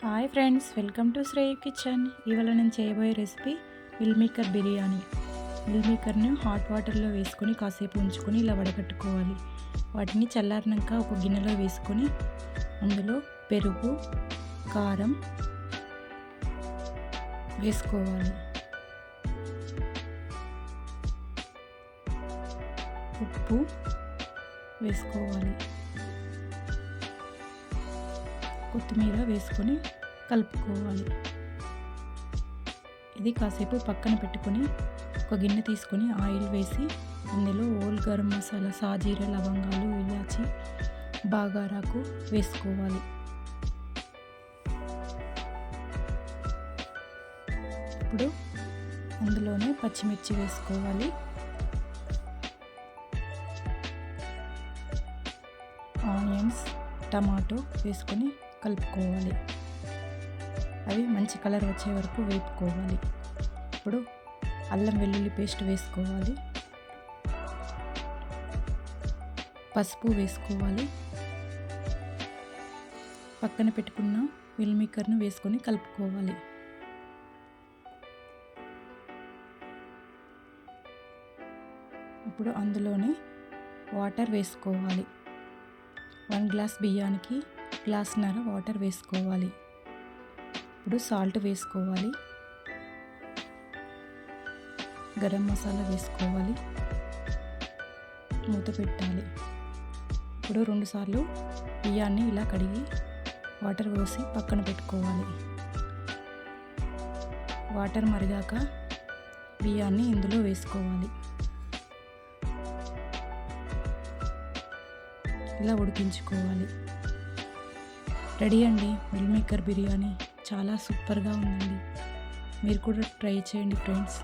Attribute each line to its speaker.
Speaker 1: Hi friends, welcome to Shreya kitchen. ఇవాళ నేను చేయబోయే recipe meal maker biryani. Meal మేకర్ని హాట్ వాటర్లో వేసుకొని కాసేపు ఉంచుకొని ఇలా వడగట్టుకోవాలి. వాటిని చల్లారినాక ఒక గిన్నెలో వేసుకొని అందులో పెరుగు, కారం వేసుకోవాలి. ఉప్పు వేసుకోవాలి. కొత్తిమీర వేసుకొని కలుపుకోవాలి. ఇది కాసేపు పక్కన పెట్టుకొని ఒక గిన్నె తీసుకొని ఆయిల్ వేసి అందులో ఓల్ గరం మసాలా, సాజీర, లవంగాలు, ఇలాచి, బాగారాకు వేసుకోవాలి. ఇప్పుడు అందులోనే పచ్చిమిర్చి వేసుకోవాలి. ఆనియన్స్, టమాటో వేసుకొని కలుపుకోవాలి. అవి మంచి కలర్ వచ్చే వరకు వేపుకోవాలి. ఇప్పుడు అల్లం వెల్లుల్లి పేస్ట్ వేసుకోవాలి. పసుపు వేసుకోవాలి. పక్కన పెట్టుకున్న మిల్ మేకర్ను వేసుకొని కలుపుకోవాలి. ఇప్పుడు అందులోనే వాటర్ వేసుకోవాలి. 1 గ్లాస్ బియ్యానికి గ్లాసున్నర వాటర్ వేసుకోవాలి. ఇప్పుడు సాల్ట్ వేసుకోవాలి. గరం మసాలా వేసుకోవాలి. మూత పెట్టాలి. ఇప్పుడు 2 సార్లు బియ్యాన్ని ఇలా కడిగి వాటర్ పోసి పక్కన పెట్టుకోవాలి. వాటర్ మరిగాక బియ్యాన్ని ఇందులో వేసుకోవాలి. ఇలా ఉడికించుకోవాలి. రెడీ అండి మిల్ మేకర్ బిర్యానీ. చాలా సూపర్గా ఉందండి. మీరు కూడా ట్రై చేయండి ఫ్రెండ్స్.